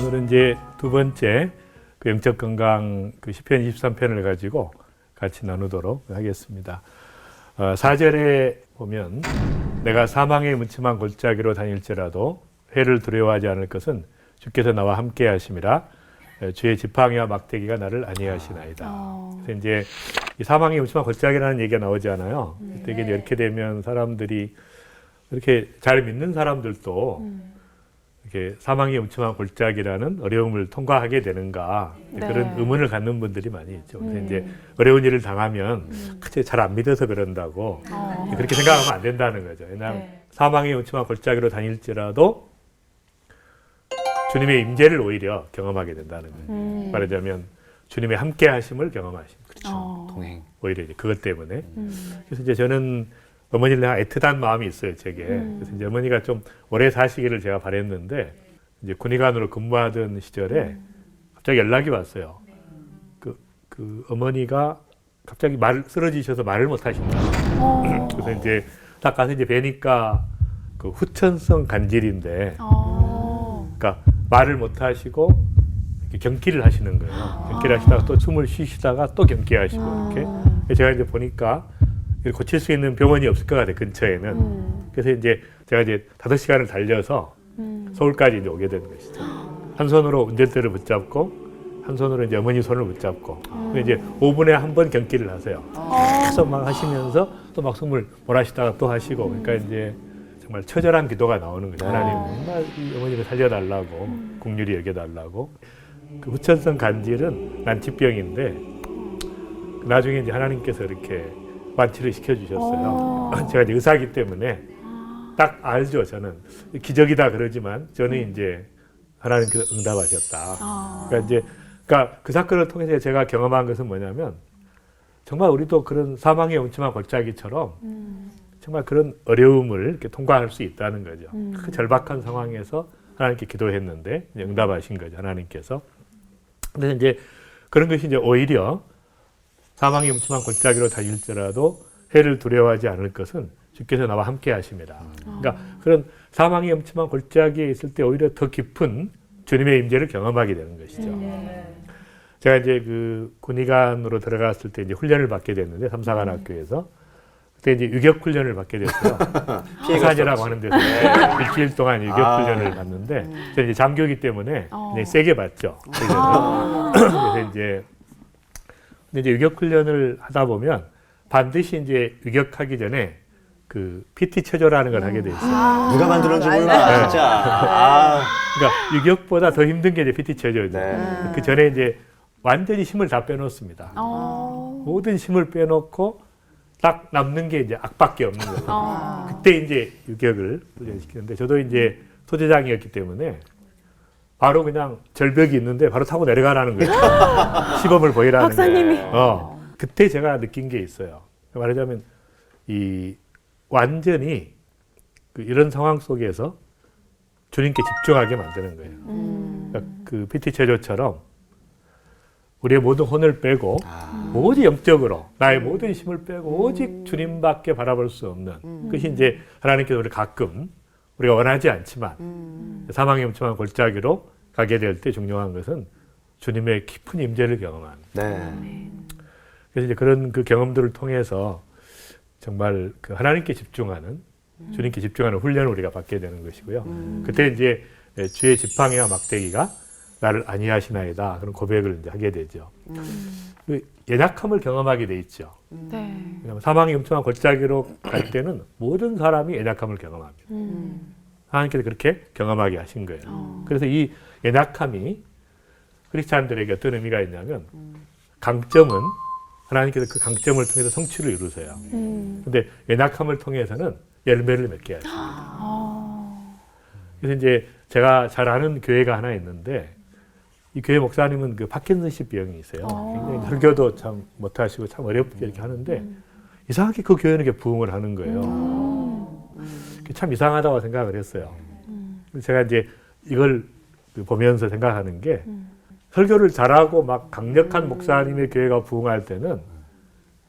오늘은 이제 두 번째 그 영적 건강 그 시편 23편을 가지고 같이 나누도록 하겠습니다. 4절에 보면 내가 사망의 문침한 골짜기로 다닐지라도 해를 두려워하지 않을 것은 주께서 나와 함께 하심이라 주의 지팡이와 막대기가 나를 안위하시나이다. 그래서 이제 이 사망의 문침한 골짜기라는 얘기가 나오잖아요. 되게 이렇게 되면 사람들이 이렇게 잘 믿는 사람들도 이렇게 사망의 문침한 골짜기라는 어려움을 통과하게 되는가 그런 의문을 갖는 분들이 많이 있죠. 그래서 이제 어려운 일을 당하면 잘 안 믿어서 그런다고 그렇게 생각하면 안 된다는 거죠. 왜냐하면 사망의 문침한 골짜기로 다닐지라도 주님의 임재를 오히려 경험하게 된다는 거예요. 말하자면 주님의 함께 하심을 경험하심. 그렇죠. 동행. 오히려 이제 그것 때문에. 그래서 이제 저는 어머니를 향한 애틋한 마음이 있어요, 제게. 그래서 이제 어머니가 좀 오래 사시기를 제가 바랬는데, 이제 군의관으로 근무하던 시절에 갑자기 연락이 왔어요. 그 어머니가 갑자기 쓰러지셔서 말을 못 하신다. 그래서 이제 딱 가서 이제 뵈니까 그 후천성 간질인데, 그러니까 말을 못 하시고 이렇게 경기를 하시는 거예요. 경기를 하시다가 또 숨을 쉬시다가 또 경기하시고 이렇게. 제가 이제 보니까 고칠 수 있는 병원이 없을 것 같아요, 근처에는. 그래서 이제 제가 이제 5시간을 달려서 서울까지 이제 오게 된 것이죠. 한 손으로 운전대를 붙잡고, 한 손으로 이제 어머니 손을 붙잡고, 이제 5분에 한 번 경기를 하세요. 계속 막 하시면서 또 막 숨을 몰아쉬다가 또 하시고, 그러니까 이제 정말 처절한 기도가 나오는 거죠. 하나님, 정말 이 어머니를 살려달라고, 국률이 여겨달라고. 그 후천성 간질은 난치병인데, 나중에 이제 하나님께서 이렇게 완치를 시켜주셨어요. 제가 이제 의사이기 때문에 딱 알죠. 저는 기적이다 그러지만 저는 이제 하나님께서 응답하셨다. 그러니까 그 사건을 통해서 제가 경험한 것은 뭐냐면 정말 우리도 그런 사망의 음침한 골짜기처럼 정말 그런 어려움을 이렇게 통과할 수 있다는 거죠. 그 절박한 상황에서 하나님께 기도했는데 응답하신 거죠. 하나님께서. 그래서 이제 그런 것이 이제 오히려 사망의 음침한 골짜기로 다닐지라도 해를 두려워하지 않을 것은 주께서 나와 함께 하심이라. 그러니까 그런 사망의 음침한 골짜기에 있을 때 오히려 더 깊은 주님의 임재를 경험하게 되는 것이죠. 제가 이제 그 군의관으로 들어갔을 때 이제 훈련을 받게 됐는데 삼사관학교에서 그때 이제 유격 훈련을 받게 됐어요. 피사제라고 하는 데서 일주일 동안 유격 훈련을 받는데 저는 이제 장교이기 때문에 그냥 세게 받죠. 그래서 근데 이제 유격 훈련을 하다 보면 반드시 이제 유격하기 전에 그 PT 체조라는 걸 하게 돼 있어요. 누가 만들었는지 몰라, 진짜. 그러니까 유격보다 더 힘든 게 이제 PT 체조죠. 그 전에 이제 완전히 힘을 다 빼놓습니다. 모든 힘을 빼놓고 딱 남는 게 이제 악밖에 없는 거예요. 그때 이제 유격을 훈련시키는데 저도 이제 소대장이었기 때문에 바로 그냥 절벽이 있는데 바로 타고 내려가라는 거예요. 시범을 보이라는 박사님이. 거예요. 그때 제가 느낀 게 있어요. 말하자면 이 완전히 이런 상황 속에서 주님께 집중하게 만드는 거예요. 그러니까 그 PT 체조처럼 우리의 모든 혼을 빼고 오직 영적으로 나의 모든 힘을 빼고 오직 주님밖에 바라볼 수 없는 그것이 이제 하나님께서 우리 가끔 우리가 원하지 않지만 사망의 음침한 골짜기로 가게 될 때 중요한 것은 주님의 깊은 임재를 경험하는. 그래서 이제 그런 그 경험들을 통해서 정말 그 하나님께 집중하는, 주님께 집중하는 훈련을 우리가 받게 되는 것이고요. 그때 이제 주의 지팡이와 막대기가 나를 안위하시나이다 그런 고백을 이제 하게 되죠. 그 연약함을 경험하게 돼 있죠. 왜냐하면 사망의 음침한 골짜기로 갈 때는 모든 사람이 연약함을 경험합니다. 하나님께서 그렇게 경험하게 하신 거예요. 그래서 이 연약함이 크리스찬들에게 어떤 의미가 있냐면 강점은 하나님께서 그 강점을 통해서 성취를 이루세요. 근데 연약함을 통해서는 열매를 맺게 하십니다. 그래서 이제 제가 잘 아는 교회가 하나 있는데 이 교회 목사님은 그 파킨슨십 병이 있어요. 굉장히 설교도 참 못하시고 참 어렵게 이렇게 하는데 이상하게 그 교회는 이렇게 부흥을 하는 거예요. 참 이상하다고 생각을 했어요. 제가 이제 이걸 보면서 생각하는 게 설교를 잘하고 막 강력한 목사님의 교회가 부흥할 때는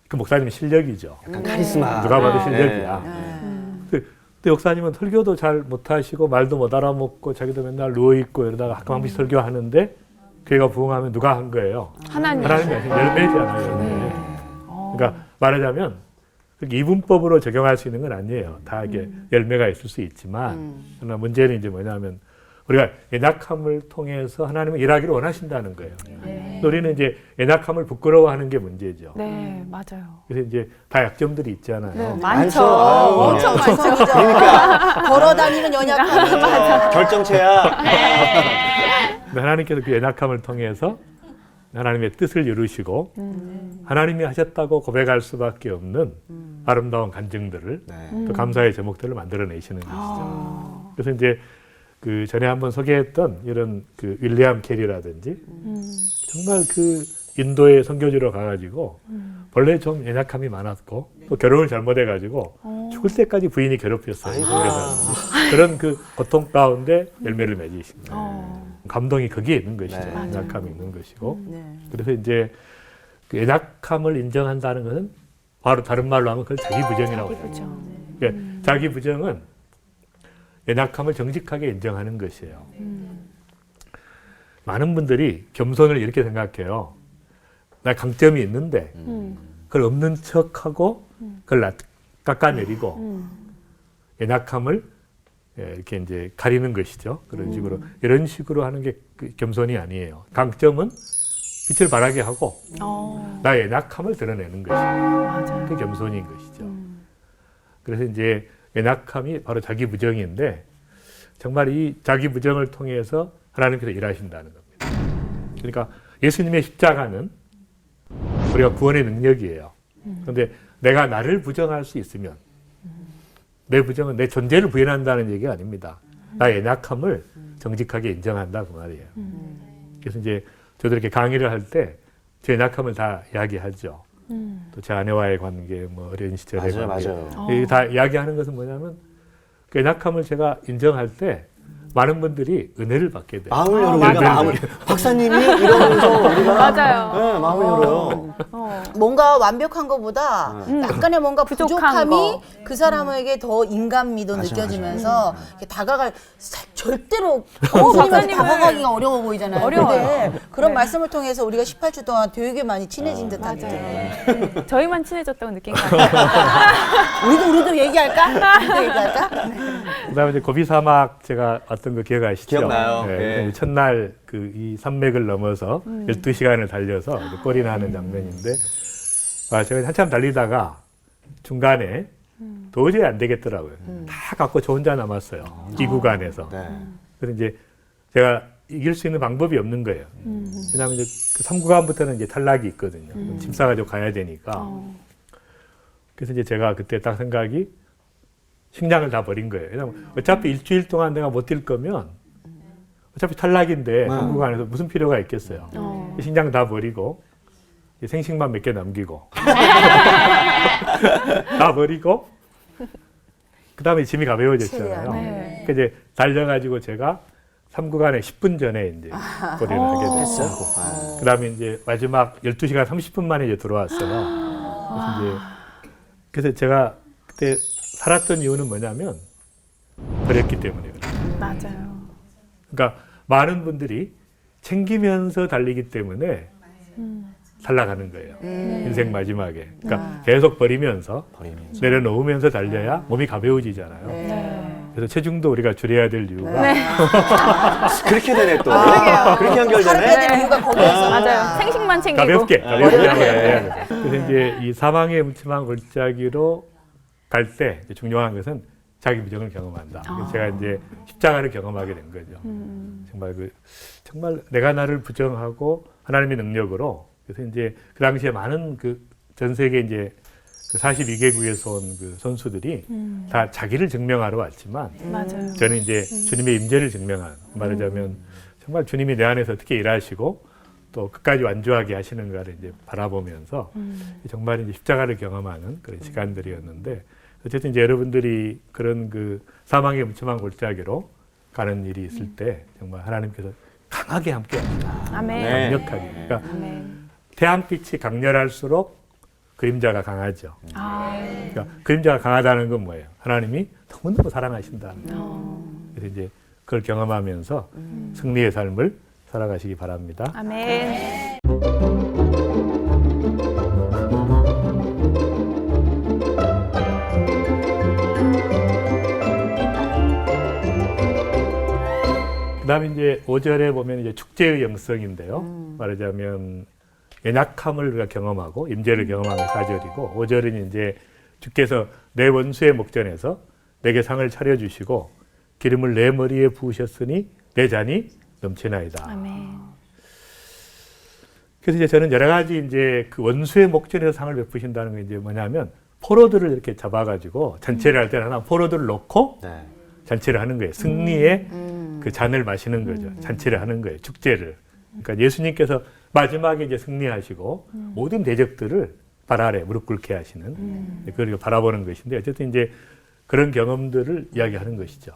그 목사님의 실력이죠. 약간 카리스마. 누가 봐도 실력이야. 근데 근데 목사님은 설교도 잘 못하시고 말도 못 알아먹고 자기도 맨날 누워있고 이러다가 가끔 한 번씩 설교하는데 교회가 부흥하면 누가 한 거예요? 하나님이 아니라 열매잖아요. 열매. 그러니까 말하자면 이분법으로 적용할 수 있는 건 아니에요. 다 이게 열매가 있을 수 있지만 그러나 문제는 이제 뭐냐면 우리가 연약함을 통해서 하나님은 일하기를 원하신다는 거예요. 네. 우리는 이제 연약함을 부끄러워하는 게 문제죠. 네, 맞아요. 그래서 이제 다 약점들이 있잖아요. 네, 많죠. 많죠. 아유, 엄청 네. 많죠. 그러니까 걸어다니는 연약함이죠. 결정체야. 근데 하나님께서 그 연약함을 통해서 하나님의 뜻을 이루시고 하나님이 하셨다고 고백할 수밖에 없는 아름다운 간증들을 네. 또 감사의 제목들을 만들어내시는 것이죠. 아, 그래서 이제 그 전에 한번 소개했던 이런 그 윌리엄 캐리라든지 정말 그 인도의 선교지로 가가지고 본래 좀 연약함이 많았고 또 결혼을 잘못해가지고 죽을 때까지 부인이 괴롭혔어요. 그래서 그런 그 고통 가운데 열매를 맺으신 거예요. 감동이 거기에 있는 것이죠. 네. 연약함이 있는 것이고. 네. 그래서 이제 그 연약함을 인정한다는 것은 바로 다른 말로 하면 그걸 자기 부정이라고 해요. 그죠. 그러니까 자기 부정은 연약함을 정직하게 인정하는 것이에요. 많은 분들이 겸손을 이렇게 생각해요. 나 강점이 있는데 그걸 없는 척하고 그걸 깎아내리고 연약함을 이렇게 이제 가리는 것이죠. 그런 식으로 이런 식으로 하는 게 그 겸손이 아니에요. 강점은 빛을 발하게 하고 나의 연약함을 드러내는 것이에요. 맞아요. 그게 겸손인 것이죠. 그래서 이제 연약함이 바로 자기 부정인데 정말 이 자기 부정을 통해서 하나님께서 일하신다는 겁니다. 그러니까 예수님의 십자가는 우리가 구원의 능력이에요. 그런데 내가 나를 부정할 수 있으면 내 부정은 내 존재를 부인한다는 얘기가 아닙니다. 나의 연약함을 정직하게 인정한다 그 말이에요. 그래서 이제 저도 이렇게 강의를 할 때 제 연약함을 다 이야기하죠. 또 제 아내와의 관계, 뭐 어린 시절의 맞아요, 관계, 맞아요. 이게 다 이야기하는 것은 뭐냐면 그 연약함을 제가 인정할 때 많은 분들이 은혜를 받게 돼요. 마음을 열어 맞아요. 우리가 마음을 박사님이 이러면서 우리가 맞아요. 네, 마음을 열어요. 뭔가 완벽한 것보다 약간의 뭔가 부족한 부족함이 거. 그 사람에게 더 인간미도 맞아, 느껴지면서 이렇게 다가갈 절대로 성님한테 박사님은 다가가기가 어려워 보이잖아요. 어려워요. 근데 그런 네. 말씀을 통해서 우리가 18주 동안 되게 많이 친해진 듯한 느낌. 네. 저희만 친해졌다고 느낀 것 같아요. 우리도 얘기할까? 우리도 얘기할까? 그다음에 이제 고비 사막 제가 왔던 거 기억하시죠? 기억나요. 네. 네. 첫날 그 이 산맥을 넘어서 12시간을 달려서 꼬리 나는 장면인데 제가 한참 달리다가 중간에 도저히 안 되겠더라고요. 다 갖고 저 혼자 남았어요. 이 구간에서. 네. 그래서 이제 제가 이길 수 있는 방법이 없는 거예요. 왜냐하면 이제 그 3구간부터는 이제 탈락이 있거든요. 짐 싸가지고 가야 되니까. 그래서 이제 제가 그때 딱 생각이 식량을 다 버린 거예요. 왜냐하면 어차피 일주일 동안 내가 못 뛸 거면 어차피 탈락인데 3구간에서 무슨 필요가 있겠어요. 식량 다 버리고 생식만 몇 개 남기고 다 버리고 그 다음에 짐이 가벼워졌잖아요. 네. 그러니까 이제 달려가지고 제가 3구간에 10분 전에 이제 꼬리를 하게 됐어요. 그 다음에 이제 마지막 12시간 30분 만에 이제 들어왔어요. 그래서 제가 그때 살았던 이유는 뭐냐면 버렸기 때문에 그래요. 맞아요. 그러니까 많은 분들이 챙기면서 달리기 때문에 살아가는 거예요. 인생 마지막에. 그러니까 계속 버리면서 내려놓으면서 달려야 몸이 가벼워지잖아요. 네. 그래서 체중도 우리가 줄여야 될 이유가 그렇게 되네 또. 그렇게 하루 연결되네. 빼야 되는 이유가 거기에 있어. 맞아요. 생식만 챙기고. 가볍게 해야 돼. 그래서 이제 이 사망의 음침한 골짜기로 갈 때 중요한 것은 자기 부정을 경험한다. 그래서 제가 이제 십자가를 경험하게 된 거죠. 정말 내가 나를 부정하고 하나님의 능력으로 그래서 이제 그 당시에 많은 그 전 세계 이제 그 42개국에서 온 그 선수들이 다 자기를 증명하러 왔지만 맞아요. 저는 이제 주님의 임재를 증명한 말하자면 정말 주님이 내 안에서 어떻게 일하시고 또 끝까지 완주하게 하시는가를 이제 바라보면서 정말 이제 십자가를 경험하는 그런 시간들이었는데 어쨌든 이제 여러분들이 그런 그 사망의 음침한 골짜기로 가는 일이 있을 때 정말 하나님께서 강하게 함께 하시다. 아멘. 네. 강력하게. 그러니까 아멘. 태양빛이 강렬할수록 그림자가 강하죠. 아. 그러니까 그림자가 강하다는 건 뭐예요? 하나님이 너무너무 사랑하신다. 그래서 이제 그걸 경험하면서 승리의 삶을 살아가시기 바랍니다. 아멘. 그다음에 이제 5절에 보면 이제 축제의 영성인데요. 말하자면 연약함을 우리가 경험하고 임재를 경험하는 4절이고 5절은 이제 주께서 내 원수의 목전에서 내게 상을 차려주시고 기름을 내 머리에 부으셨으니 내 잔이 넘치나이다. 아멘. 그래서 이제 저는 여러 가지 이제 그 원수의 목전에서 상을 베푸신다는 게 이제 뭐냐면 포로들을 이렇게 잡아가지고 잔치를 할 때는 하나 포로들을 놓고 네. 잔치를 하는 거예요. 승리의 그 잔을 마시는 거죠. 잔치를 하는 거예요. 축제를. 그러니까 예수님께서 마지막에 이제 승리하시고 모든 대적들을 발 아래 무릎 꿇게 하시는 그걸 바라보는 것인데 어쨌든 이제 그런 경험들을 이야기하는 것이죠.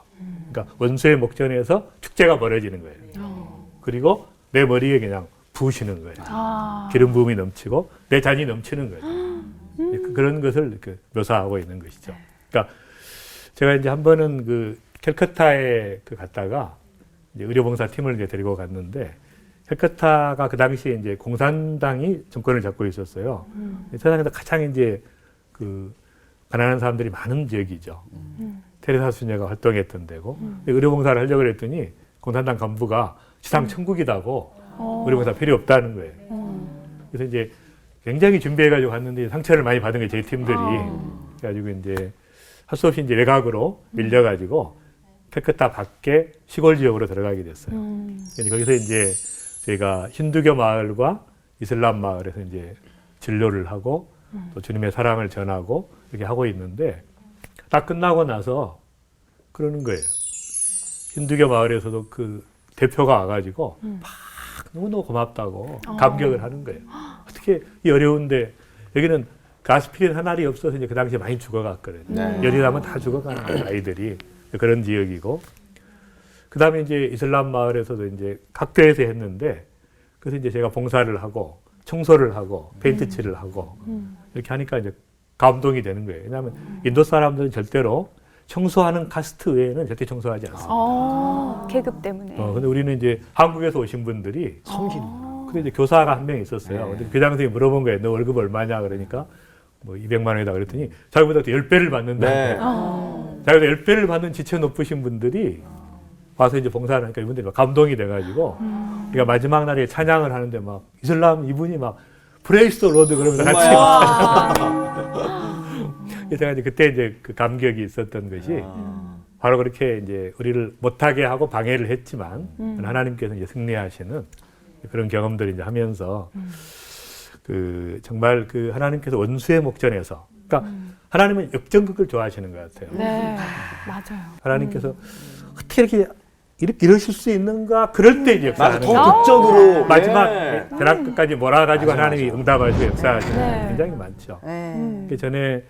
그러니까 원수의 목전에서 축제가 벌어지는 거예요. 그리고 내 머리에 그냥 부으시는 거예요. 아. 기름 부음이 넘치고 내 잔이 넘치는 거예요. 그런 것을 이렇게 묘사하고 있는 것이죠. 그러니까 제가 이제 한 번은 그 캘커타에 갔다가 이제 의료봉사 팀을 이제 데리고 갔는데 캘커타가 그 당시에 이제 공산당이 정권을 잡고 있었어요. 세상에서 가장 이제 그 가난한 사람들이 많은 지역이죠. 테레사 수녀가 활동했던 데고 의료봉사를 하려고 했더니 공산당 간부가 지상 천국이다고 의료봉사 필요 없다는 거예요. 그래서 이제 굉장히 준비해가지고 갔는데 상처를 많이 받은 게 제 팀들이 그래가지고 이제 할 수 없이 이제 외곽으로 밀려가지고 캘커타 밖에 시골 지역으로 들어가게 됐어요. 거기서 이제 저희가 힌두교 마을과 이슬람 마을에서 이제 진료를 하고 또 주님의 사랑을 전하고 이렇게 하고 있는데 딱 끝나고 나서 그러는 거예요. 힌두교 마을에서도 그 대표가 와가지고 막 너무너무 고맙다고 감격을 하는 거예요. 어떻게 이 어려운데 여기는 가스피린 한 알이 없어서 이제 그 당시에 많이 죽어갔거든요. 네. 열이 나면 다 죽어가는 거예요, 아이들이. 그런 지역이고. 그 다음에 이제 이슬람 마을에서도 이제 학교에서 했는데 그래서 이제 제가 봉사를 하고 청소를 하고 페인트 칠을 하고 이렇게 하니까 이제 감동이 되는 거예요. 왜냐하면 인도 사람들은 절대로 청소하는 카스트 외에는 절대 청소하지 않습니다. 계급 때문에. 근데 우리는 이제 한국에서 오신 분들이 섬기는. 근데 이제 교사가 한 명 있었어요. 네. 근데 교장 선생님이 물어본 거예요. 너 월급 얼마냐? 그러니까 뭐 200만 원이다 그랬더니 자기보다 10배를 받는다. 네. 자기보다 10배를 받는 지체 높으신 분들이 와서 이제 봉사를 하니까 이분들이 막 감동이 돼가지고 그러니까 마지막 날에 찬양을 하는데 막 이슬람 이분이 막 프레이스 로드 그러면서 같이 제가 이제 그때 이제 그 감격이 있었던 것이 바로 그렇게 이제 우리를 못하게 하고 방해를 했지만 하나님께서 이제 승리하시는 그런 경험들을 이제 하면서 그 정말 그 하나님께서 원수의 목전에서 그러니까 하나님은 역전극을 좋아하시는 것 같아요. 네, 맞아요. 하나님께서 어떻게 이렇게 이러실 수 있는가 그럴 때 이제 맞아, 역사하는 거예요. 더 극적으로. 마지막 네. 벼락 끝까지 몰아가지고 맞아, 하나님이 맞아. 응답하시고 역사하시는 네. 게 굉장히 많죠. 네. 그 전에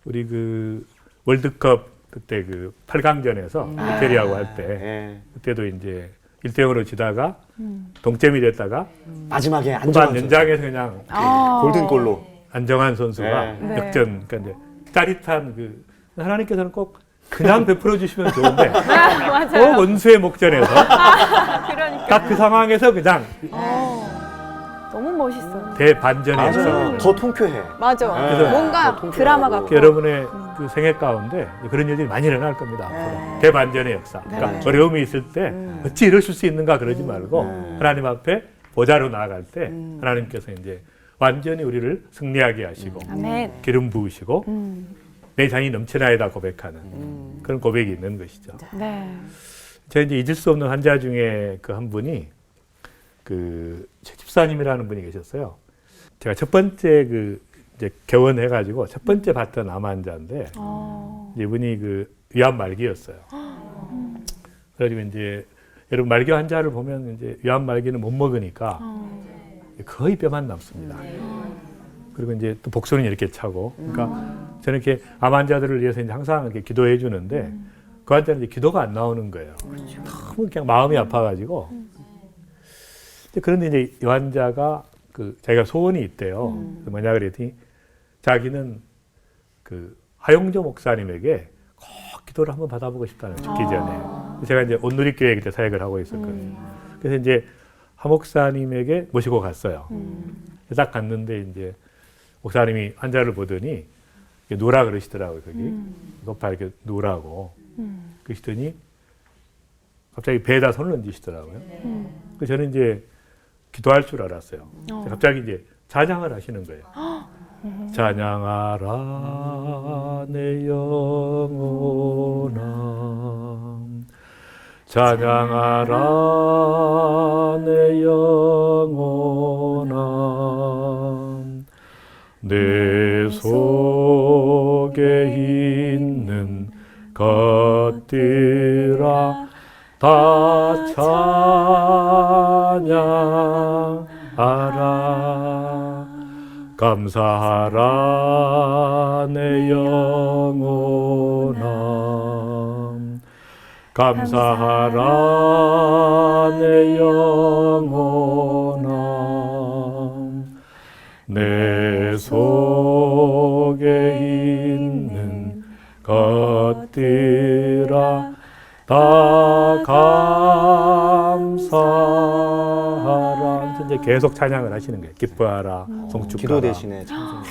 우리 그 월드컵 그때 그 8강전에서 이태리하고 할 때 네. 그때도 이제 1대0으로 지다가 동점이 됐다가 마지막에 후반 안정환 연장에서 그냥 골든골로. 안정환 선수가 네. 역전 그러니까 이제 짜릿한 그 하나님께서는 꼭 그냥 베풀어 주시면 좋은데 맞아요. 원수의 목전에서 그러니까. 딱 그 상황에서 그냥 너무 멋있어요. 대반전의 맞아요. 역사. 더 통쾌해. 맞아. 네. 뭔가 더 통쾌하고. 드라마 같고. 여러분의 그 생애 가운데 그런 일들이 많이 일어날 겁니다. 앞으로. 대반전의 역사. 그러니까 네. 어려움이 있을 때 어찌 이러실 수 있는가 그러지 말고 네. 하나님 앞에 보좌로 나아갈 때 하나님께서 이제 완전히 우리를 승리하게 하시고 아멘. 기름 부으시고 내 잔이 넘치나이다 고백하는 그런 고백이 있는 것이죠. 네. 제가 이제 잊을 수 없는 환자 중에 그 한 분이 그 최 집사님이라는 분이 계셨어요. 제가 첫 번째 그 이제 개원해가지고 첫 번째 봤던 암 환자인데 이제 이분이 그 위암 말기였어요. 그래가지고 이제 여러분 말기 환자를 보면 이제 위암 말기는 못 먹으니까 거의 뼈만 남습니다. 그리고 이제 또 복소는 이렇게 차고, 그러니까 저는 이렇게 암 환자들을 위해서 이제 항상 이렇게 기도해 주는데 그 환자는 이제 기도가 안 나오는 거예요. 너무 그냥 마음이 아파가지고. 그런데 이제 이 환자가 그 자기가 소원이 있대요. 뭐냐 그랬더니 자기는 그 하용조 목사님에게 꼭 기도를 한번 받아보고 싶다는 죽기 전에. 제가 이제 온누리교회 그때 사역을 하고 있었거든요. 그래서 이제 하 목사님에게 모시고 갔어요. 딱 갔는데 이제 목사님이 환자를 보더니 누라 그러시더라고요. 거기 높아 이렇게 누라고 그러시더니 갑자기 배에다 손을 얹으시더라고요. 그래서 저는 이제 기도할 줄 알았어요. 갑자기 이제 찬양을 하시는 거예요. 찬양하라 내 영혼아, 찬양하라 내 영혼아, 내 속에 있는 것들아 다 찬양하라, 감사하라 내 영혼아, 감사하라 내 영혼아, 내 속에 있는 것들아 다 감사하라. 이제 계속 찬양을 하시는 거예요. 기뻐하라, 송축하라. 기도 대신에 찬송.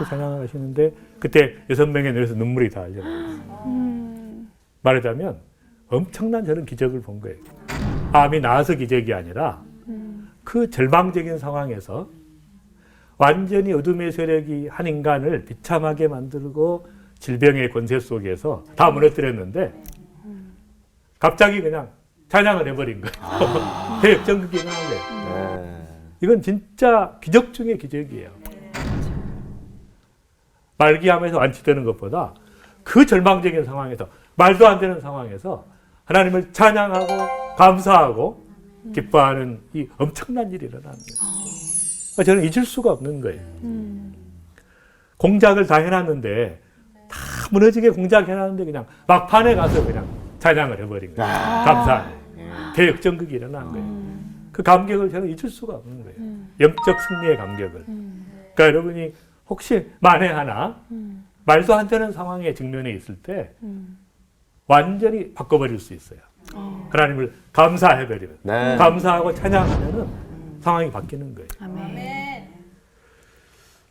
찬양을 하시는데 그때 6명의 눈에서 눈물이 다 흘러나왔어요. 말하자면 엄청난 저는 기적을 본 거예요. 암이 나아서 기적이 아니라 그 절망적인 상황에서 완전히 어둠의 세력이 한 인간을 비참하게 만들고 질병의 권세 속에서 다 무너뜨렸는데 갑자기 그냥 찬양을 해버린 거예요. 대역전극이 나온 거예요. 네. 이건 진짜 기적 중의 기적이에요. 말기암에서 완치되는 것보다 그 절망적인 상황에서 말도 안 되는 상황에서 하나님을 찬양하고 감사하고 기뻐하는 이 엄청난 일이 일어나는 거예요. 저는 잊을 수가 없는 거예요. 공작을 다 해놨는데 다 무너지게 공작해놨는데 그냥 막판에 가서 그냥 찬양을 해버린 거예요. 감사해. 대역전극이 일어난 거예요. 그 감격을 저는 잊을 수가 없는 거예요. 영적 승리의 감격을. 그러니까 여러분이 혹시 만에 하나 말도 안 되는 상황에 직면해 있을 때 완전히 바꿔버릴 수 있어요. 하나님을 감사해버리면. 네. 감사하고 찬양하면은 상황이 바뀌는 거예요. 아멘.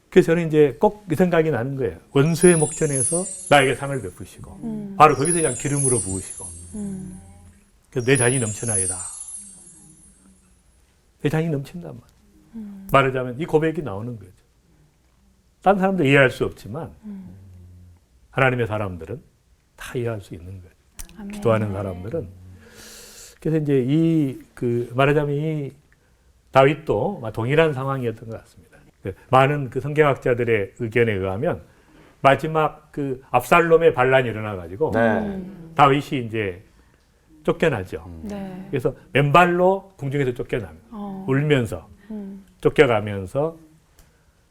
그래서 저는 이제 꼭 이 생각이 나는 거예요. 원수의 목전에서 나에게 상을 베푸시고 바로 거기서 그냥 기름으로 부으시고 그래서 내 잔이 넘쳐나이다. 내 잔이 넘친단 말이에요. 말하자면 이 고백이 나오는 거죠. 다른 사람도 이해할 수 없지만 하나님의 사람들은 다 이해할 수 있는 거예요. 아멘. 기도하는 사람들은. 그래서 이제 말하자면 이 다윗도 동일한 상황이었던 것 같습니다. 많은 그 성경학자들의 의견에 의하면 마지막 그 압살롬의 반란이 일어나가지고 네. 다윗이 이제 쫓겨나죠. 네. 그래서 맨발로 궁중에서 쫓겨나면 울면서 쫓겨가면서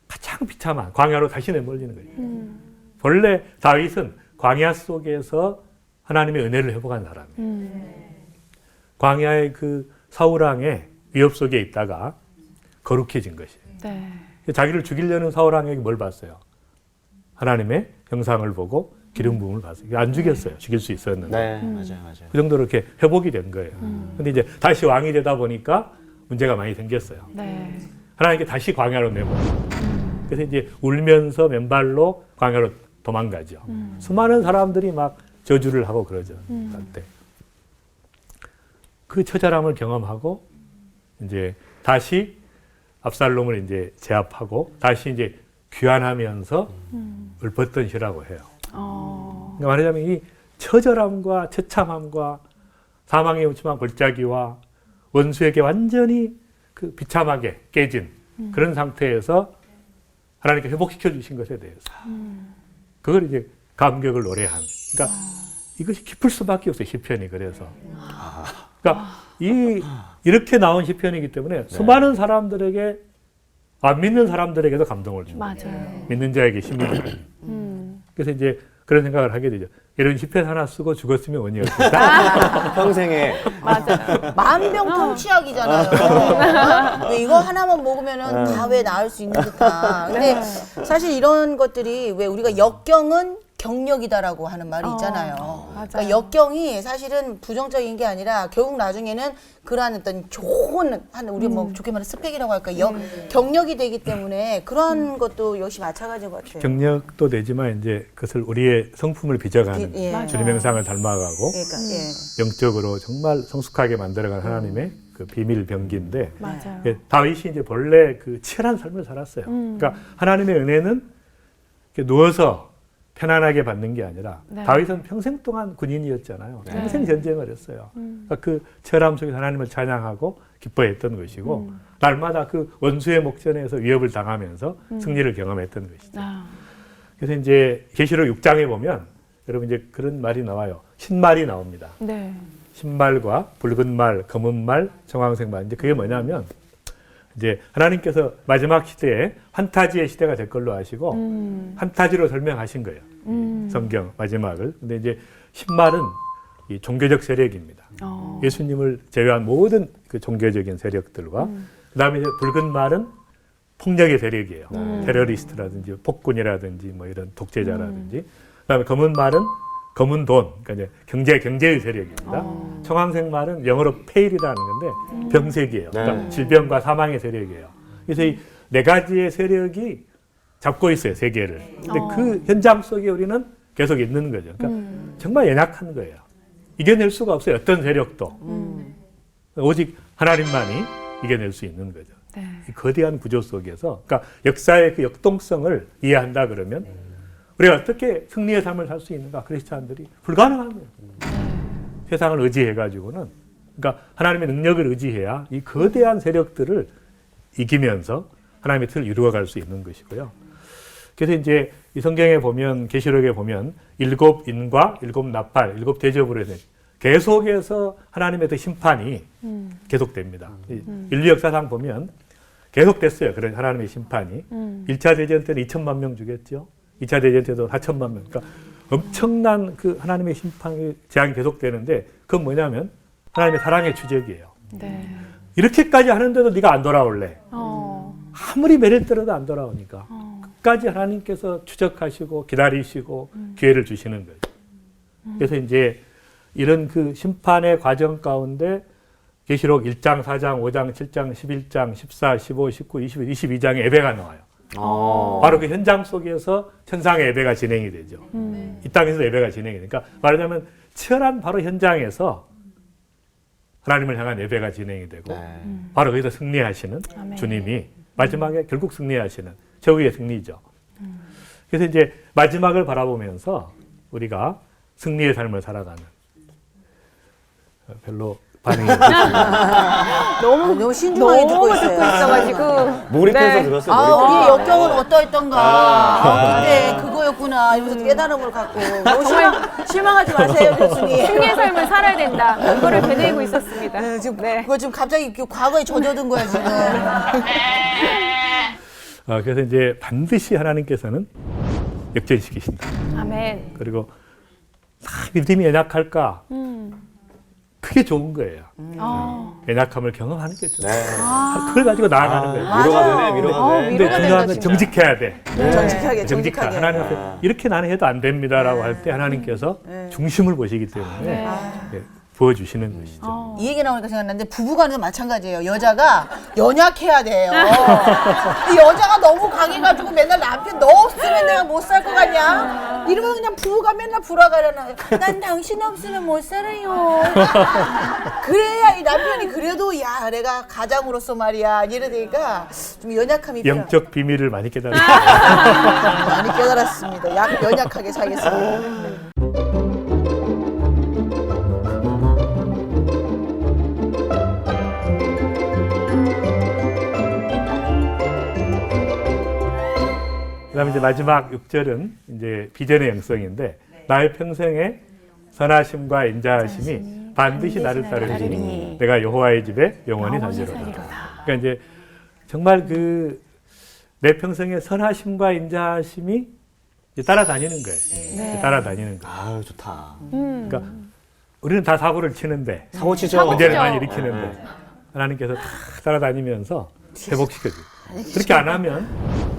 가장 비참한 광야로 다시 내몰리는 거예요. 본래 다윗은 광야 속에서 하나님의 은혜를 회복한 사람이에요. 광야의 그 사울왕의 위협 속에 있다가 거룩해진 것이에요. 네. 자기를 죽이려는 사울왕에게 뭘 봤어요? 하나님의 형상을 보고 기름 부음을 봤어요. 안 죽였어요. 죽일 수 있었는데. 네, 맞아요. 그 정도로 이렇게 회복이 된 거예요. 근데 이제 다시 왕이 되다 보니까 문제가 많이 생겼어요. 네. 하나님께 다시 광야로 내보내요. 그래서 이제 울면서 맨발로 광야로 도망가죠. 수많은 사람들이 막 저주를 하고 그러죠. 그때. 그 처절함을 경험하고 이제 다시 압살롬을 이제 제압하고 다시 이제 귀환하면서 읊었던 시라고 해요. 그러니까 말하자면 이 처절함과 처참함과 사망의 음침한 골짜기와 원수에게 완전히 그 비참하게 깨진 그런 상태에서 하나님께 회복시켜 주신 것에 대해서 그걸 이제 감격을 노래한. 그러니까 이것이 깊을 수밖에 없어요. 시편이 그래서. 그러니까 이렇게 나온 시편이기 때문에 수많은 사람들에게 안 믿는 사람들에게도 감동을 주고 맞아요. 믿는 자에게 힘이 되고 그래서 이제 그런 생각을 하게 되죠. 이런 10회 하나 쓰고 죽었으면 원이었다. 평생에 맞아요. 만병통치약이잖아요. 왜 이거 하나만 먹으면은 다 왜 나을 수 있는 듯한. 근데 사실 이런 것들이 왜 우리가 역경은 경력이다라고 하는 말이 있잖아요. 맞아요. 그러니까 역경이 사실은 부정적인 게 아니라 결국 나중에는 그러한 어떤 좋은 한 우리 뭐 좋게 말해 스펙이라고 할까 경력이 되기 때문에 그런 것도 역시 마찬가지인 것 같아요. 경력도 되지만 이제 그것을 우리의 성품을 빚어가는 예. 맞아요. 주님의 형상을 닮아가고 그러니까 예. 영적으로 정말 성숙하게 만들어간 하나님의 그 비밀 병기인데 맞아요. 예, 다윗이 이제 본래 그 치열한 삶을 살았어요. 그러니까 하나님의 은혜는 이렇게 누워서 편안하게 받는 게 아니라 네. 다윗은 평생 동안 군인이었잖아요. 평생 전쟁을 했어요. 그러니까 그 치열함 속에 하나님을 찬양하고 기뻐했던 것이고 날마다 그 원수의 목전에서 위협을 당하면서 승리를 경험했던 것이죠. 아, 그래서 이제 계시록 6장에 보면 여러분 이제 그런 말이 나와요. 신말이 나옵니다. 네. 흰말과 붉은 말, 검은 말, 정황색 말. 이제 그게 뭐냐면 이제 하나님께서 마지막 시대에 환타지의 시대가 될 걸로 아시고 환타지로 설명하신 거예요. 성경 마지막을. 근데 이제 흰말은 이 종교적 세력입니다. 예수님을 제외한 모든 그 종교적인 세력들과 그다음에 이제 붉은 말은 폭력의 세력이에요. 테러리스트라든지 폭군이라든지 뭐 이런 독재자라든지. 그다음에 검은 말은 검은 돈, 그러니까 이제 경제의 세력입니다. 청황색 말은 영어로 페일이라는 건데 병색이에요. 그러니까 질병과 사망의 세력이에요. 그래서 이 네 가지의 세력이 잡고 있어요, 세계를. 근데 그 현장 속에 우리는 계속 있는 거죠. 그러니까 정말 연약한 거예요. 이겨낼 수가 없어요, 어떤 세력도. 오직 하나님만이 이겨낼 수 있는 거죠. 네. 이 거대한 구조 속에서, 그러니까 역사의 그 역동성을 이해한다 그러면 우리가 어떻게 승리의 삶을 살 수 있는가? 크리스찬들이 불가능한 거예요. 세상을 의지해가지고는, 그러니까 하나님의 능력을 의지해야 이 거대한 세력들을 이기면서 하나님의 틀을 이루어갈 수 있는 것이고요. 그래서 이제 이 성경에 보면, 계시록에 보면 7인과 7나팔, 7대접으로 해서 계속해서 하나님의 그 심판이 계속됩니다. 인류 역사상 보면 계속됐어요. 그런 하나님의 심판이. 1차 대전 때는 2천만 명 죽였죠. 2차 대전 때도 4천만 명. 그러니까 엄청난 그 하나님의 심판의 재앙이 계속되는데 그건 뭐냐면 하나님의 사랑의 추적이에요. 네. 이렇게까지 하는데도 네가 안 돌아올래. 아무리 매를 들어도 안 돌아오니까 끝까지 하나님께서 추적하시고 기다리시고 기회를 주시는 거죠. 그래서 이제 이런 그 심판의 과정 가운데 계시록 1장, 4장, 5장, 7장, 11장, 14, 15, 19, 21, 22장의 예배가 나와요. 바로 그 현장 속에서 천상의 예배가 진행이 되죠. 이 땅에서 예배가 진행이 되니까 말하자면 치열한 바로 현장에서 하나님을 향한 예배가 진행이 되고 바로 거기서 승리하시는 아멘. 주님이 마지막에 결국 승리하시는 최후의 승리죠. 그래서 이제 마지막을 바라보면서 우리가 승리의 삶을 살아가는 별로 반응이 없습니다. 너무 신중하게 듣고 있어요. 있어가지고. 몰입해서 네. 들었어요. 아, 몰입해서. 우리의 역경은 어떠했던가. 그때 그거였구나. 이러면서 깨달음을 갖고. 너무 실망하지 마세요, 교수님. 승리의 삶을 살아야 된다. 이거를 되뇌이고 있었습니다. 네, 지금 네. 그거 지금 갑자기 과거에 젖어든 거야, 지금. 그래서 이제 반드시 하나님께서는 역전시키신다. 아멘. 그리고 믿음이 연약할까? 그게 좋은 거예요. 연약함을 경험하는 게 좋아요. 네. 그걸 가지고 나아가는 거예요. 위로가 되네, 위로가 돼. 근데 위로가 중요한 건 된다, 정직해야 돼. 정직하게, 정직하게. 정직하게. 하나님 앞에 이렇게 나는 해도 안 됩니다라고 할 때 하나님께서 중심을 보시기 때문에 네. 예, 부어주시는 것이죠. 이 얘기 나오니까 생각났는데 부부간에도 마찬가지예요. 여자가 연약해야 돼요. 이 여자가 너무 강해가지고 맨날 남편 너 없으면 내가 못 살 것 같냐? 이러면 그냥 부부가 맨날 불화가려나. 난 당신 없으면 못 살아요. 그래야 이 남편이 그래도 야 내가 가장으로서 말이야 이러니까 좀 연약함이 필요해요. 영적 비밀을 많이 깨달았어요. 많이 깨달았습니다. 연약하게 살겠습니다. 그다음에 이제 마지막 6절은 이제 비전의 영성인데 나의 평생에 선하심과 인자하심이 반드시 나를 따르리니 내가 여호와의 집에 영원히 살리로다. 그러니까 이제 정말 그 내 평생에 선하심과 인자하심이 이제 따라다니는 거예요. 네. 따라다니는 거. 아유 좋다. 그러니까 우리는 다 사고를 치는데 사고 치죠. 사고 문제를 치죠. 많이 일으키는데 하나님께서 다 따라다니면서 회복시켜줘요. 그렇게 안 하면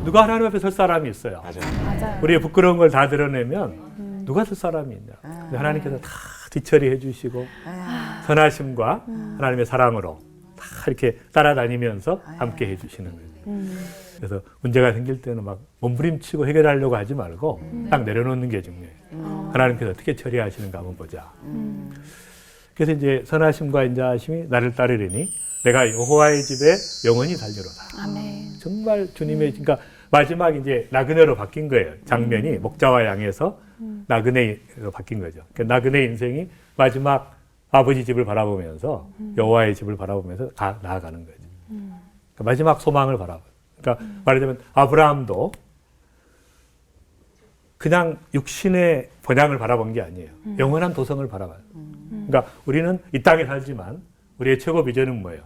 누가 하나님 앞에 설 사람이 있어요. 맞아요. 맞아요. 우리의 부끄러운 걸 다 드러내면 누가 설 사람이 있냐. 근데 하나님께서 다 뒤처리해 주시고 선하심과 하나님의 사랑으로 다 이렇게 따라다니면서 함께 해주시는 거예요. 그래서 문제가 생길 때는 막 몸부림치고 해결하려고 하지 말고 딱 내려놓는 게 중요해요. 하나님께서 어떻게 처리하시는가 한번 보자. 그래서 이제 선하심과 인자하심이 나를 따르리니 내가 여호와의 집에 영원히 살리로다. 아멘. 정말 주님의 그러니까 마지막 이제 나그네로 바뀐 거예요. 장면이 목자와 양에서 나그네로 바뀐 거죠. 그러니까 나그네 인생이 마지막 아버지 집을 바라보면서 여호와의 집을 바라보면서 나아가는 거죠. 그러니까 마지막 소망을 바라봐요. 그러니까 말하자면 아브라함도 그냥 육신의 본향을 바라본 게 아니에요. 영원한 도성을 바라봐요. 그러니까 우리는 이 땅에 살지만 우리의 최고 비전은 뭐예요?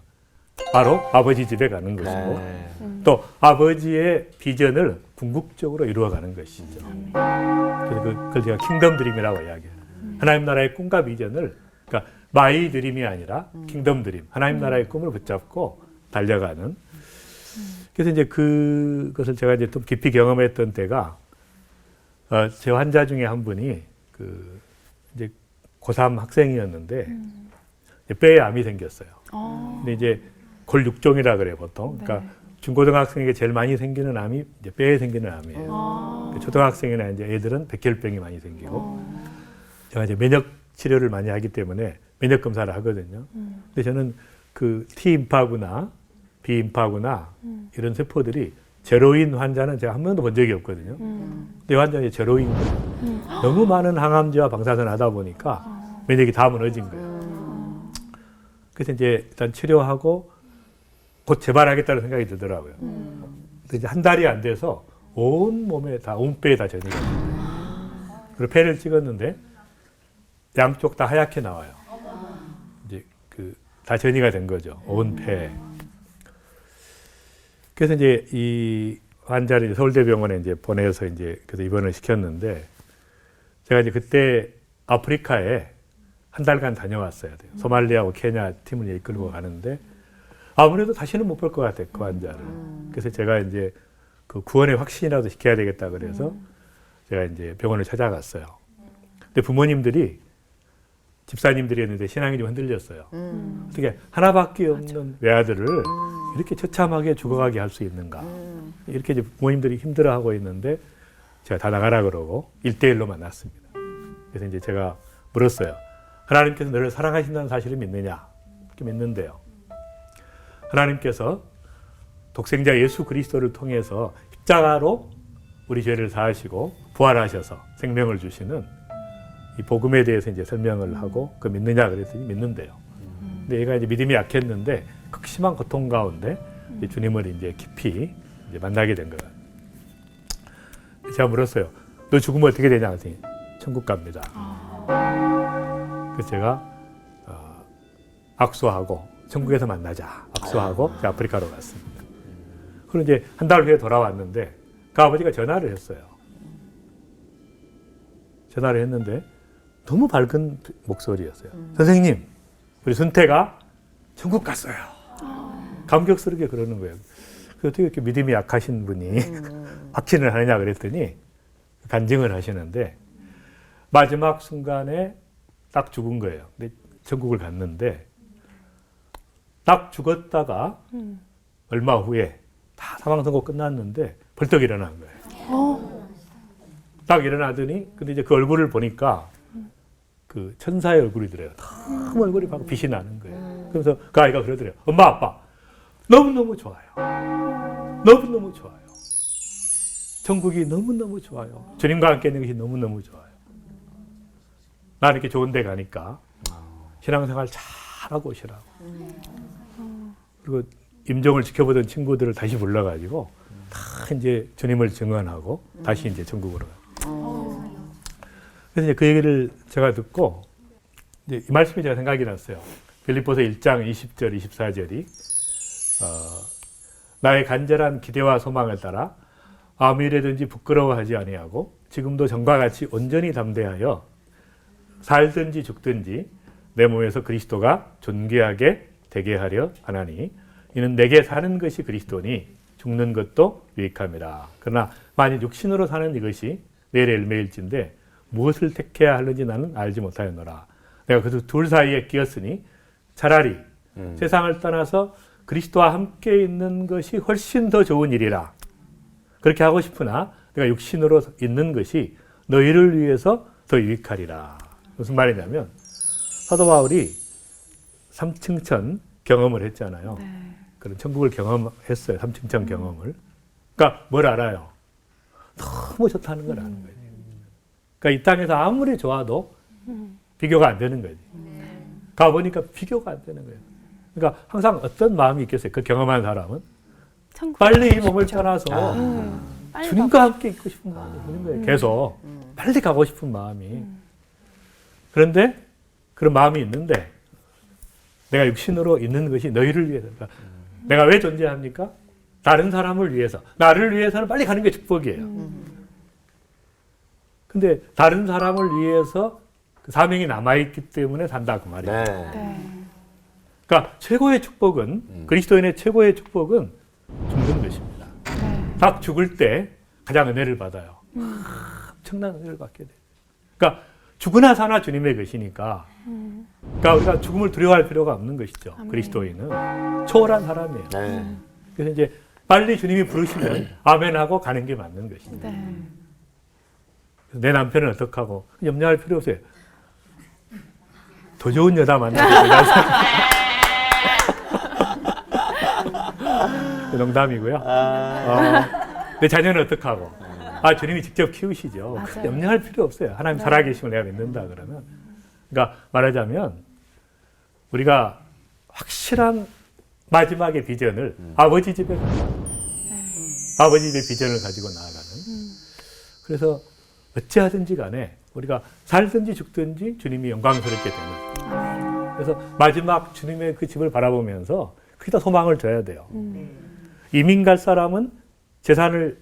바로 아버지 집에 가는 것이고 네. 또 아버지의 비전을 궁극적으로 이루어가는 것이죠. 그래서 그걸 제가 킹덤 드림이라고 이야기해요. 하나님 나라의 꿈과 비전을 그러니까 마이 드림이 아니라 킹덤 드림, 하나님 나라의 꿈을 붙잡고 달려가는. 그래서 이제 그것을 제가 이제 좀 깊이 경험했던 때가 제 환자 중에 한 분이 이제 고3 학생이었는데 뼈에 암이 생겼어요. 근데 이제 골육종이라 그래요 보통. 그러니까 중고등학생에게 제일 많이 생기는 암이 이제 뼈에 생기는 암이에요. 초등학생이나 이제 애들은 백혈병이 많이 생기고. 제가 이제 면역 치료를 많이 하기 때문에 면역 검사를 하거든요. 근데 저는 그 T 임파구나 B 임파구나 이런 세포들이 제로인 환자는 제가 한 번도 본 적이 없거든요. 근데 이 환자는 제로인 거예요. 너무 많은 항암제와 방사선 하다 보니까 면역이 다 무너진 거예요. 그래서 이제 일단 치료하고 곧 재발하겠다는 생각이 들더라고요. 근데 이제 한 달이 안 돼서 온 몸에 다, 온 뼈에 다 전이가 됐어요. 그리고 폐를 찍었는데 양쪽 다 하얗게 나와요. 이제 다 전이가 된 거죠. 온 폐. 그래서 이제 이 환자를 서울대병원에 이제 보내서 이제 그래서 입원을 시켰는데 제가 이제 그때 아프리카에 한 달간 다녀왔어야 돼요. 소말리아하고 케냐 팀을 이끌고 가는데 아무래도 다시는 못 볼 것 같아요. 그 환자를. 그래서 제가 이제 그 구원의 확신이라도 시켜야 되겠다 그래서 제가 이제 병원을 찾아갔어요. 근데 부모님들이 집사님들이었는데 신앙이 좀 흔들렸어요. 어떻게 하나밖에 없는 외아들을 이렇게 처참하게 죽어가게 할 수 있는가. 이렇게 이제 부모님들이 힘들어하고 있는데 제가 다 나가라 그러고 1대1로 만났습니다. 그래서 이제 제가 물었어요. 하나님께서 너를 사랑하신다는 사실을 믿느냐? 이렇게 믿는데요. 하나님께서 독생자 예수 그리스도를 통해서 십자가로 우리 죄를 사하시고 부활하셔서 생명을 주시는 이 복음에 대해서 이제 설명을 하고 그 믿느냐 그랬더니 믿는데요. 근데 얘가 이제 믿음이 약했는데 극심한 고통 가운데 이제 주님을 이제 깊이 이제 만나게 된 거예요. 제가 물었어요. 너 죽으면 어떻게 되냐? 그랬더니 천국 갑니다. 그래서 제가 악수하고 천국에서 만나자 악수하고 제가 아프리카로 갔습니다. 그리고 이제 한 달 후에 돌아왔는데 그 아버지가 전화를 했어요. 전화를 했는데 너무 밝은 목소리였어요. 선생님, 우리 순태가 천국 갔어요. 감격스럽게 그러는 거예요. 그래서 어떻게 이렇게 믿음이 약하신 분이 확신을 하느냐 그랬더니 간증을 하시는데 마지막 순간에 딱 죽은 거예요. 근데 천국을 갔는데 딱 죽었다가 얼마 후에 다 사망 선고 끝났는데 벌떡 일어난 거예요. 딱 일어나더니 근데 이제 그 얼굴을 보니까 그 천사의 얼굴이더래요. 너무 얼굴이 막 빛이 나는 거예요. 그래서 그 아이가 그러더래요. 엄마 아빠 너무너무 좋아요. 너무너무 좋아요. 천국이 너무너무 좋아요. 주님과 함께 있는 것이 너무너무 좋아요. 나는 이렇게 좋은 데 가니까 신앙생활 잘하고 오시라고. 그리고 임종을 지켜보던 친구들을 다시 불러가지고 다 이제 주님을 증언하고 다시 이제 천국으로 가요. 그래서 이제 그 얘기를 제가 듣고 이제 이 말씀이 제가 생각이 났어요. 빌립보서 1장 20절, 24절이 나의 간절한 기대와 소망을 따라 아무 일에든지 부끄러워하지 아니하고 지금도 전과 같이 온전히 담대하여 살든지 죽든지 내 몸에서 그리스도가 존귀하게 되게 하려 하나니 이는 내게 사는 것이 그리스도니 죽는 것도 유익함이라. 그러나 만일 육신으로 사는 이것이 내일의 일매일진데 무엇을 택해야 하는지 나는 알지 못하였노라. 내가 그 둘 사이에 끼었으니 차라리 세상을 떠나서 그리스도와 함께 있는 것이 훨씬 더 좋은 일이라. 그렇게 하고 싶으나 내가 육신으로 있는 것이 너희를 위해서 더 유익하리라. 무슨 말이냐면 사도 바울이 삼층천 경험을 했잖아요. 네. 그런 천국을 경험했어요. 삼층천 경험을. 그러니까 뭘 알아요? 너무 좋다는 걸 아는 거예요. 그러니까 이 땅에서 아무리 좋아도 비교가 안 되는 거지. 가보니까 비교가 안 되는 거예요. 그러니까 항상 어떤 마음이 있겠어요? 그 경험한 사람은 천국 빨리 이 몸을 떠나서 빨리 주님과 함께 있고 싶은 마음이 있는 거예요. 계속 빨리 가고 싶은 마음이. 그런데 그런 마음이 있는데 내가 육신으로 있는 것이 너희를 위해서. 그러니까 내가 왜 존재합니까? 다른 사람을 위해서. 나를 위해서는 빨리 가는 게 축복이에요. 근데 다른 사람을 위해서 그 사명이 남아있기 때문에 산다 그 말이에요. 네. 네. 그러니까 최고의 축복은 그리스도인의 최고의 축복은 죽는 것입니다. 네. 딱 죽을 때 가장 은혜를 받아요. 엄청난 은혜를 받게 돼요. 그러니까 죽으나 사나 주님의 것이니까. 그러니까 우리가 죽음을 두려워할 필요가 없는 것이죠. 아멘. 그리스도인은 초월한 사람이에요. 네. 그래서 이제 빨리 주님이 부르시면 아멘하고 가는 게 맞는 것입니다. 네. 내 남편은 어떡하고 염려할 필요 없어요. 더 좋은 여자 만나고 농담이고요. 내 자녀는 어떡하고? 주님이 직접 키우시죠. 맞아요. 염려할 필요 없어요. 하나님 네. 살아계심을 내가 믿는다 그러면. 그러니까 말하자면 우리가 확실한 마지막의 비전을 아버지 집에 가서 아버지 집의 비전을 가지고 나아가는. 그래서 어찌하든지 간에 우리가 살든지 죽든지 주님이 영광스럽게 되는. 그래서 마지막 주님의 그 집을 바라보면서 거기다 소망을 둬야 돼요. 이민 갈 사람은 재산을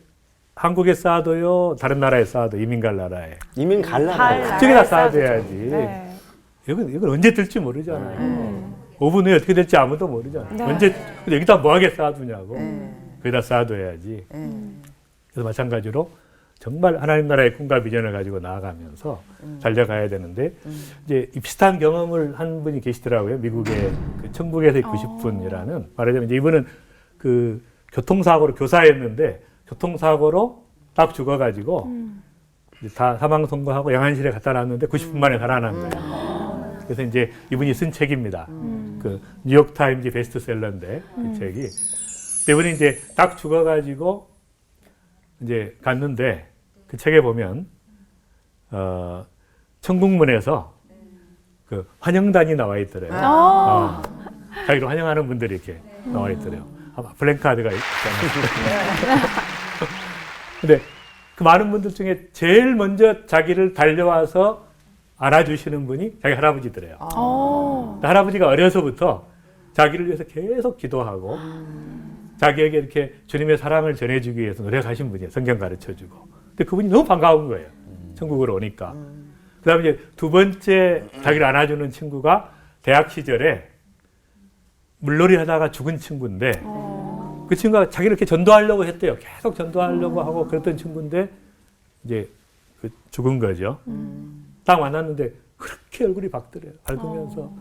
한국에 쌓아둬요? 다른 나라에 쌓아둬요? 이민 갈 나라에. 이민 갈라요. 그쪽에다 쌓아둬야지. 네. 이건 언제 될지 모르잖아요. 5분 후에 어떻게 될지 아무도 모르잖아요. 네. 언제, 근데 여기다 뭐하게 쌓아두냐고. 거기다 쌓아둬야지. 그래서 마찬가지로 정말 하나님 나라의 꿈과 비전을 가지고 나아가면서 달려가야 되는데 이제 이 비슷한 경험을 한 분이 계시더라고요. 미국의 그 천국에서의 90분이라는 말하자면 이제 이분은 그 교통사고로 교사였는데 교통사고로 딱 죽어가지고 이제 다 사망 선고하고 영안실에 갖다 놨는데 90분 만에 살아난 거예요. 그래서 이제 이분이 쓴 책입니다. 그 뉴욕 타임즈 베스트셀러인데 이 책이. 근데 이분이 이제 딱 죽어가지고 이제 갔는데 그 책에 보면 천국문에서 그 환영단이 나와 있더래요. 자기를 환영하는 분들이 이렇게 나와 있더래요. 아마 플랜카드가 있잖아요. 근데 그 많은 분들 중에 제일 먼저 자기를 달려와서 안아주시는 분이 자기 할아버지더래요. 할아버지가 어려서부터 자기를 위해서 계속 기도하고 자기에게 이렇게 주님의 사랑을 전해주기 위해서 노력하신 분이에요. 성경 가르쳐주고. 근데 그분이 너무 반가운 거예요. 천국으로 오니까. 그 다음에 이제 두 번째 자기를 안아주는 친구가 대학 시절에 물놀이 하다가 죽은 친구인데 그 친구가 자기를 이렇게 전도하려고 했대요. 계속 전도하려고 하고 그랬던 친구인데 이제 그 죽은 거죠. 딱 만났는데 그렇게 얼굴이 밝으면서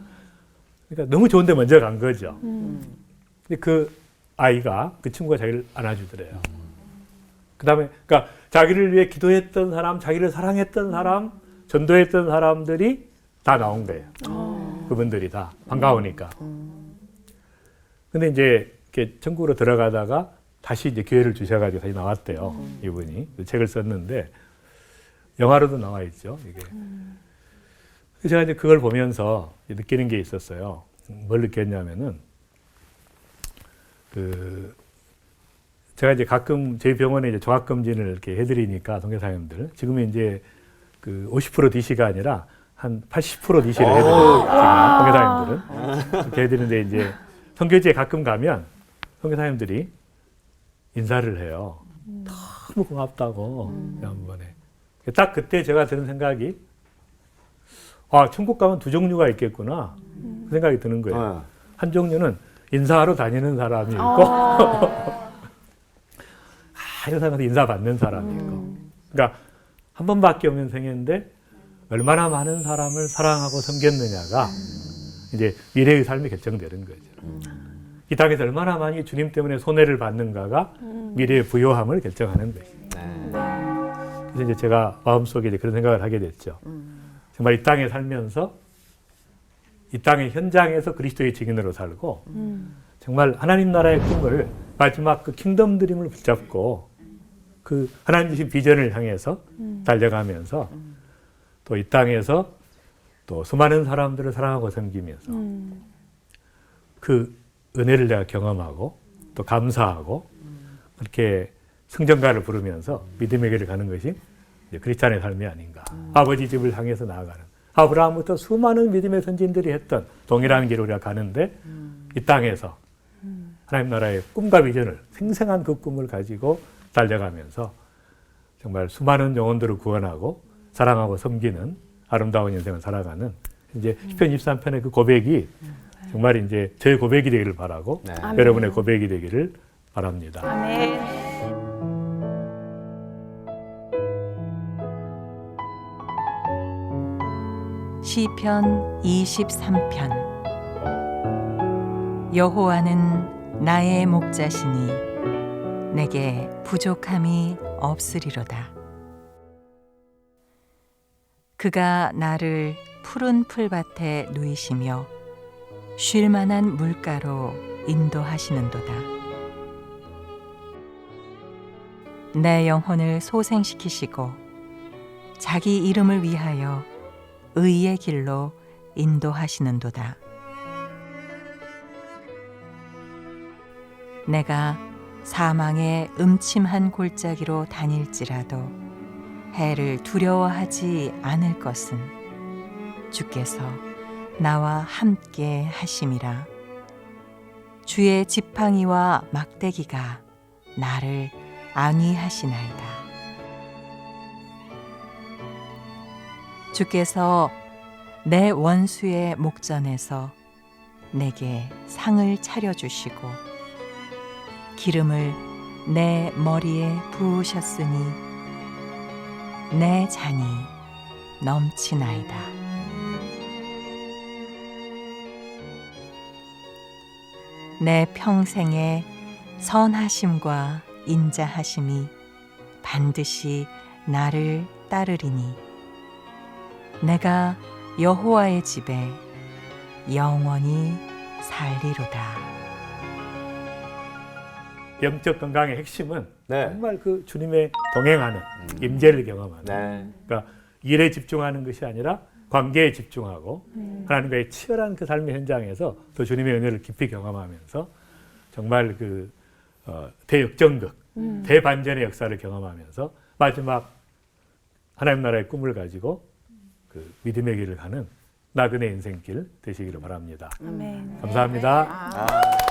그러니까 너무 좋은데 먼저 간 거죠. 근데 그 아이가 그 친구가 자기를 안아주더래요. 그다음에 그러니까 자기를 위해 기도했던 사람, 자기를 사랑했던 사람, 전도했던 사람들이 다 나온 거예요. 그분들이 다 반가우니까. 근데 이제 이렇게 천국으로 들어가다가 다시 이제 기회를 주셔가지고 다시 나왔대요. 이분이 책을 썼는데 영화로도 나와 있죠. 이게. 그래서 제가 이제 그걸 보면서 느끼는 게 있었어요. 뭘 느꼈냐면은 그 제가 이제 가끔 저희 병원에 이제 종합검진을 이렇게 해드리니까 선교사님들 지금은 이제 그 50% DC가 아니라 한 80% DC를 해드려요. 선교사님들은 이렇게 해드리는데 이제 선교지에 가끔 가면 선교사님들이 인사를 해요. 너무 고맙다고 지난번에 딱 그때 제가 드는 생각이 아, 천국 가면 두 종류가 있겠구나. 그 생각이 드는 거예요. 한 종류는 인사하러 다니는 사람이 있고 이런 사람한테 인사받는 사람이 있고 그러니까 한 번밖에 없는 생애인데 얼마나 많은 사람을 사랑하고 섬겼느냐가 이제 미래의 삶이 결정되는 거죠. 이 땅에서 얼마나 많이 주님 때문에 손해를 받는가가 미래의 부요함을 결정하는 것입니다. 그래서 이제 제가 마음속에 이제 그런 생각을 하게 됐죠. 정말 이 땅에 살면서 이 땅의 현장에서 그리스도의 증인으로 살고 정말 하나님 나라의 꿈을 마지막 그 킹덤 드림을 붙잡고 그 하나님 주신 비전을 향해서 달려가면서 또 이 땅에서 또 수많은 사람들을 사랑하고 섬기면서 그 은혜를 내가 경험하고 또 감사하고 그렇게 성전가를 부르면서 믿음의 길을 가는 것이 이제 크리스찬의 삶이 아닌가. 아버지 집을 향해서 나아가는 아브라함부터 수많은 믿음의 선진들이 했던 동일한 길을 우리가 가는데 이 땅에서 하나님 나라의 꿈과 비전을 생생한 그 꿈을 가지고 달려가면서 정말 수많은 영혼들을 구원하고 사랑하고 섬기는 아름다운 인생을 살아가는 이제 시편 23편의 그 고백이 정말 이제 저의 고백이 되기를 바라고 여러분의 고백이 되기를 바랍니다. 아멘. 시편 23편. 여호와는 나의 목자시니 내게 부족함이 없으리로다. 그가 나를 푸른 풀밭에 누이시며 쉴 만한 물가로 인도하시는도다. 내 영혼을 소생시키시고 자기 이름을 위하여 의의 길로 인도하시는도다. 내가 사망의 음침한 골짜기로 다닐지라도 해를 두려워하지 않을 것은 주께서 나와 함께 하심이라. 주의 지팡이와 막대기가 나를 안위하시나이다. 주께서 내 원수의 목전에서 내게 상을 차려주시고 기름을 내 머리에 부으셨으니 내 잔이 넘치나이다. 내 평생의 선하심과 인자하심이 반드시 나를 따르리니 내가 여호와의 집에 영원히 살리로다. 영적 건강의 핵심은 네. 정말 그 주님의 동행하는 임재를 경험하는 네. 그러니까 일에 집중하는 것이 아니라 관계에 집중하고 하나님과의 치열한 그 삶의 현장에서 또 주님의 은혜를 깊이 경험하면서 정말 그 대역전극, 대반전의 역사를 경험하면서 마지막 하나님 나라의 꿈을 가지고 그 믿음의 길을 가는 나그네 인생길 되시기를 바랍니다. 아멘. 감사합니다. 아.